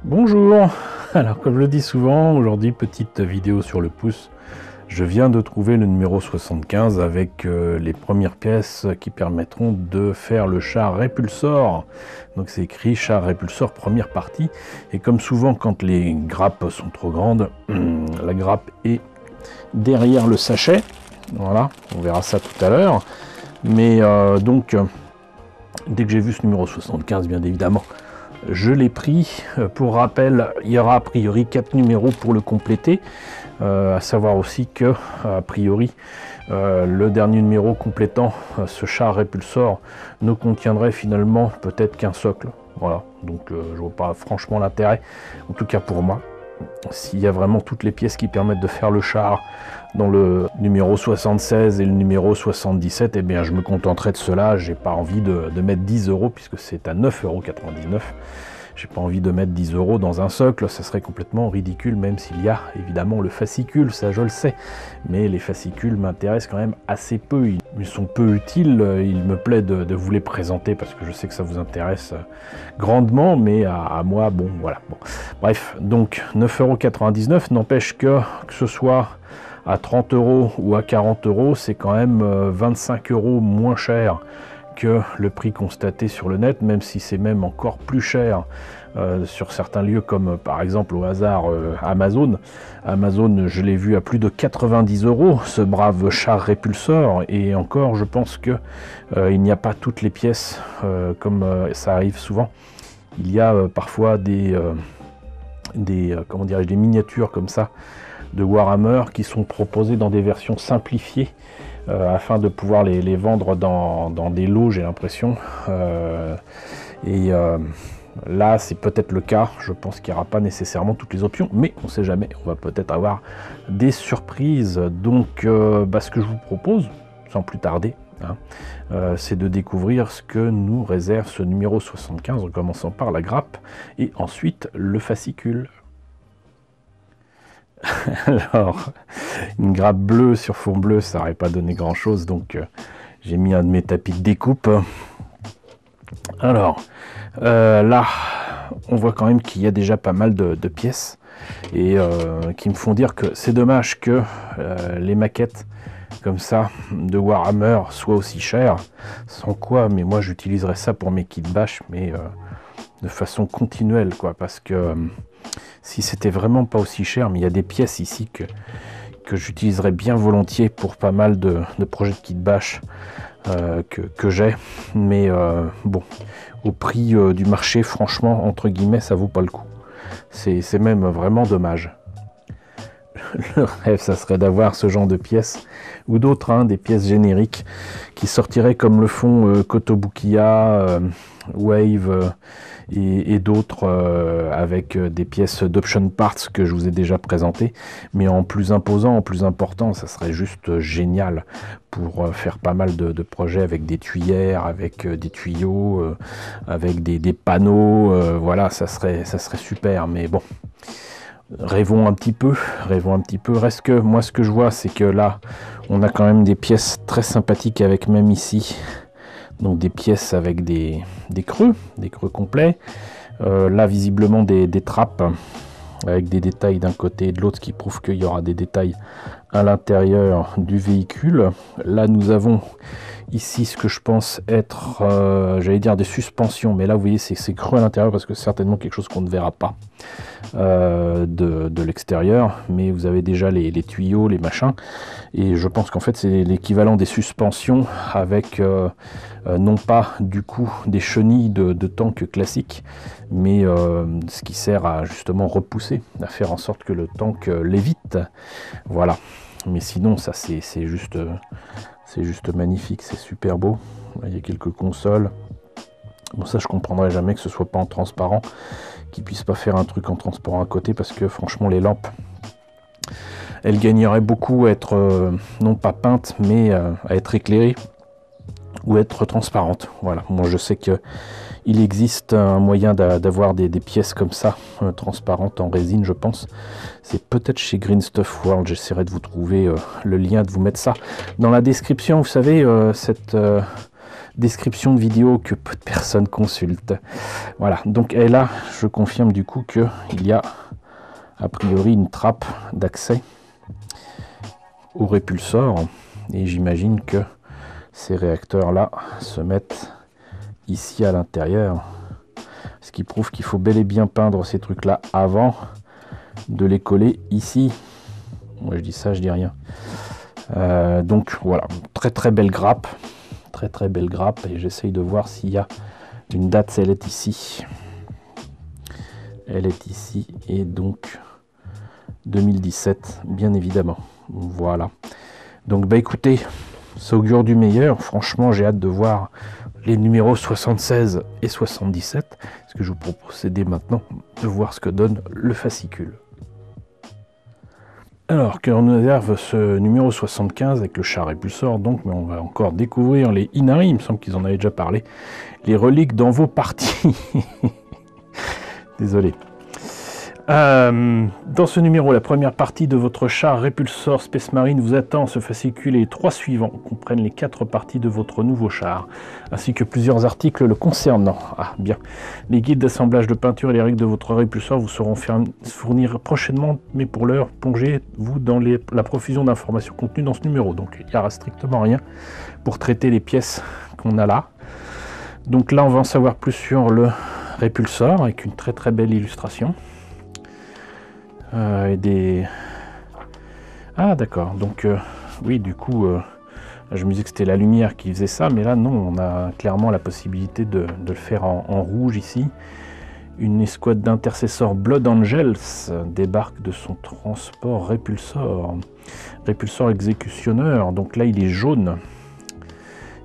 Bonjour. Alors comme je le dis souvent, aujourd'hui petite vidéo sur le pouce. Je viens de trouver le numéro 75 avec les premières pièces qui permettront de faire le char répulsor. Donc c'est écrit char répulsor première partie. Et comme souvent quand les grappes sont trop grandes, la grappe est derrière le sachet. Voilà, on verra ça tout à l'heure. Mais dès que j'ai vu ce numéro 75, bien évidemment, je l'ai pris. Pour rappel, il y aura a priori 4 numéros pour le compléter. À savoir aussi que, a priori, le dernier numéro complétant ce char répulsor ne contiendrait finalement peut-être qu'un socle. Voilà, donc je vois pas franchement l'intérêt, en tout cas pour moi. S'il y a vraiment toutes les pièces qui permettent de faire le char dans le numéro 76 et le numéro 77, eh bien je me contenterai de cela. J'ai pas envie de mettre 10 € puisque c'est à 9,99 €. J'ai pas envie de mettre 10 € dans un socle, ça serait complètement ridicule, même s'il y a évidemment le fascicule, ça je le sais. Mais les fascicules m'intéressent quand même assez peu, ils sont peu utiles, il me plaît de vous les présenter parce que je sais que ça vous intéresse grandement, mais à moi, bon voilà. Bon. Bref, donc 9,99 €, n'empêche que ce soit à 30 € ou à 40 €, c'est quand même 25 € moins cher que le prix constaté sur le net, même si c'est même encore plus cher sur certains lieux comme par exemple au hasard Amazon. Amazon, je l'ai vu à plus de 90 €, ce brave char répulsor, et encore je pense que il n'y a pas toutes les pièces comme ça arrive souvent. Il y a parfois des comment dirais-je, des miniatures comme ça de Warhammer qui sont proposées dans des versions simplifiées afin de pouvoir les vendre dans des lots, j'ai l'impression. Là, c'est peut-être le cas. Je pense qu'il n'y aura pas nécessairement toutes les options, mais on ne sait jamais. On va peut-être avoir des surprises. Donc, ce que je vous propose, sans plus tarder, c'est de découvrir ce que nous réserve ce numéro 75, en commençant par la grappe et ensuite le fascicule. Alors, une grappe bleue sur fond bleu, ça n'aurait pas donné grand chose, donc j'ai mis un de mes tapis de découpe. Alors, là, on voit quand même qu'il y a déjà pas mal de pièces, et qui me font dire que c'est dommage que les maquettes comme ça de Warhammer soient aussi chères, sans quoi, mais moi j'utiliserais ça pour mes kits bash, mais de façon continuelle, quoi, parce que si c'était vraiment pas aussi cher, mais il y a des pièces ici que j'utiliserais bien volontiers pour pas mal de projets de kit bash que j'ai, mais bon, au prix du marché, franchement, entre guillemets, ça vaut pas le coup. C'est même vraiment dommage. Le rêve, ça serait d'avoir ce genre de pièces, ou d'autres, des pièces génériques qui sortiraient comme le font Kotobukiya, Wave et d'autres, avec des pièces d'option parts que je vous ai déjà présentées, mais en plus imposant, en plus important. Ça serait juste génial pour faire pas mal de projets avec des tuyères, avec des tuyaux, avec des panneaux, voilà, ça serait super, mais bon. Rêvons un petit peu, Reste que moi, ce que je vois, c'est que là, on a quand même des pièces très sympathiques, avec même ici, donc des pièces avec des creux complets. Là, visiblement, des trappes avec des détails d'un côté et de l'autre, ce qui prouve qu'il y aura des détails à l'intérieur du véhicule. Là, nous avons ici ce que je pense être, j'allais dire des suspensions, mais là, vous voyez, c'est creux à l'intérieur parce que c'est certainement quelque chose qu'on ne verra pas de l'extérieur, mais vous avez déjà les tuyaux, les machins, et je pense qu'en fait c'est l'équivalent des suspensions avec non pas du coup des chenilles de tank classique, mais ce qui sert à justement repousser, à faire en sorte que le tank l'évite. Voilà, mais sinon ça c'est juste magnifique, c'est super beau. Il y a quelques consoles. Bon, ça je comprendrai jamais que ce soit pas en transparent, qu'ils puissent pas faire un truc en transparent à côté, parce que franchement les lampes, elles gagneraient beaucoup à être non pas peintes, mais à être éclairées ou être transparentes. Voilà, moi je sais que il existe un moyen d'avoir des pièces comme ça, transparentes en résine, je pense. C'est peut-être chez Green Stuff World, j'essaierai de vous trouver le lien, de vous mettre ça dans la description. Vous savez, cette description de vidéo que peu de personnes consultent. Voilà, donc et là, je confirme du coup qu'il y a a priori une trappe d'accès au répulsor. Et j'imagine que ces réacteurs-là se mettent ici à l'intérieur. Ce qui prouve qu'il faut bel et bien peindre ces trucs-là avant de les coller ici. Moi je dis ça, je dis rien. Donc voilà, très belle grappe. Très belle grappe. Et j'essaye de voir s'il y a une date. Elle est ici. Elle est ici. Et donc 2017, bien évidemment. Voilà. Donc bah écoutez, ça augure du meilleur. Franchement, j'ai hâte de voir les numéros 76 et 77. Ce que je vous propose, c'est dès maintenant de voir ce que donne le fascicule. Alors, que nous réserve ce numéro 75 avec le char répulsor, donc, mais on va encore découvrir les Inari, il me semble qu'ils en avaient déjà parlé, les reliques dans vos parties. Désolé. Dans ce numéro, la première partie de votre char répulsor Space Marine vous attend. Ce fascicule et les 3 suivants comprennent les 4 parties de votre nouveau char, ainsi que plusieurs articles le concernant. Ah bien, les guides d'assemblage de peinture et les règles de votre répulsor vous seront fournir prochainement, mais pour l'heure, plongez-vous dans la profusion d'informations contenues dans ce numéro. Donc il n'y aura strictement rien pour traiter les pièces qu'on a là. Donc là, on va en savoir plus sur le répulsor avec une très belle illustration. Ah d'accord, donc oui, du coup je me disais que c'était la lumière qui faisait ça, mais là non, on a clairement la possibilité de le faire en rouge ici. Une escouade d'intercesseurs Blood Angels débarque de son transport répulsor exécutionneur. Donc là il est jaune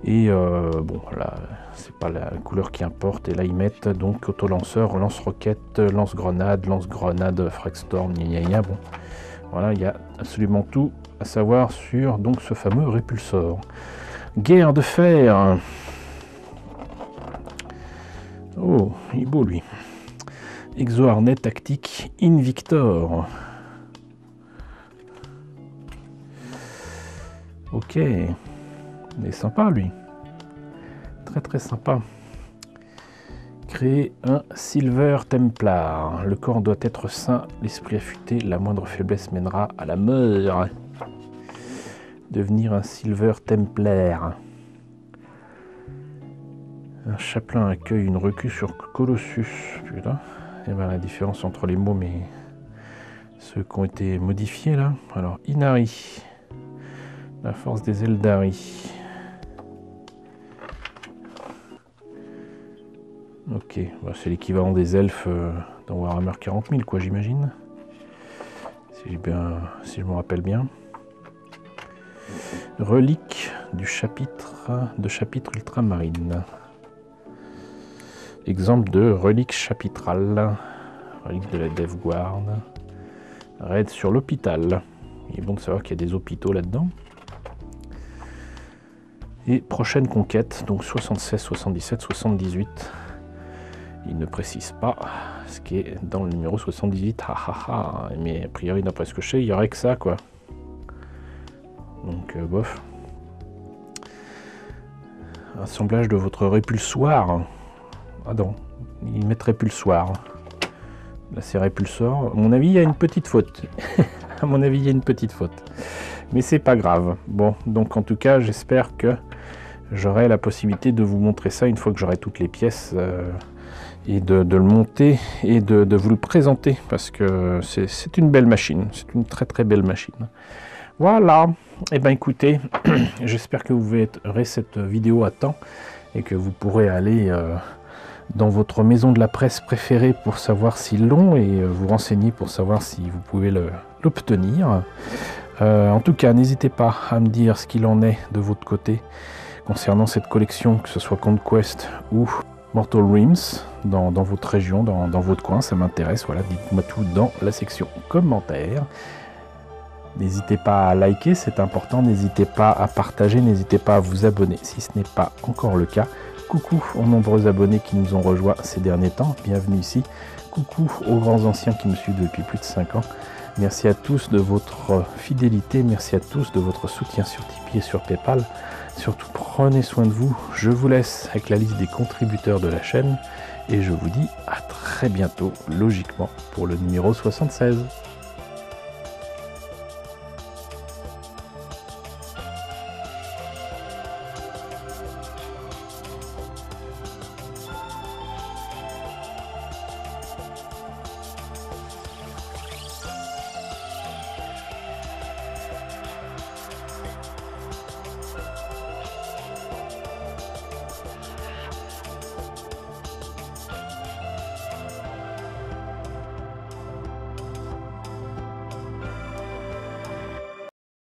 et bon là c'est pas la couleur qui importe. Et là ils mettent donc autolanceur, lance-roquette, lance-grenade, fragstorm, gna. Bon voilà, il y a absolument tout à savoir sur donc ce fameux répulsor. Guerre de fer. Oh, il est beau lui. Exo-harnais tactique Invictor. Ok, il est sympa lui. Très sympa. Créer un Silver Templar. Le corps doit être sain, l'esprit affûté, la moindre faiblesse mènera à la mort. Devenir un Silver Templar. Un chapelain accueille une recrue sur Colossus. Putain. Et ben la différence entre les mots, mais ceux qui ont été modifiés là. Alors, Inari. La force des Eldari. Ok, bah c'est l'équivalent des elfes dans Warhammer 40 000, quoi, j'imagine. Si je me rappelle bien. Relique du chapitre ultramarine. Exemple de relique chapitrale. Relique de la Death Guard. Raid sur l'hôpital. Il est bon de savoir qu'il y a des hôpitaux là-dedans. Et prochaine conquête, donc 76, 77, 78. Il ne précise pas ce qui est dans le numéro 78. Mais a priori, d'après ce que je sais, il n'y aurait que ça, quoi. Donc, bof. Assemblage de votre répulsoir. Ah non, il met répulsoir. Là, c'est répulsor. À mon avis, il y a une petite faute. À mon avis, il y a une petite faute. Mais c'est pas grave. Bon, donc en tout cas, j'espère que j'aurai la possibilité de vous montrer ça une fois que j'aurai toutes les pièces. Et de le monter et de vous le présenter, parce que c'est une belle machine, c'est une très belle machine. Voilà, et ben écoutez, j'espère que vous verrez cette vidéo à temps et que vous pourrez aller dans votre maison de la presse préférée pour savoir s'ils l'ont et vous renseigner pour savoir si vous pouvez l'obtenir. En tout cas, n'hésitez pas à me dire ce qu'il en est de votre côté concernant cette collection, que ce soit Conquest ou Mortal Realms, dans votre région, dans votre coin, ça m'intéresse. Voilà, dites-moi tout dans la section commentaires. N'hésitez pas à liker, c'est important. N'hésitez pas à partager, n'hésitez pas à vous abonner si ce n'est pas encore le cas. Coucou aux nombreux abonnés qui nous ont rejoints ces derniers temps, bienvenue ici. Coucou aux grands anciens qui me suivent depuis plus de 5 ans. Merci à tous de votre fidélité, merci à tous de votre soutien sur Tipeee et sur Paypal. Surtout prenez soin de vous. Je vous laisse avec la liste des contributeurs de la chaîne et je vous dis à très bientôt, logiquement, pour le numéro 76.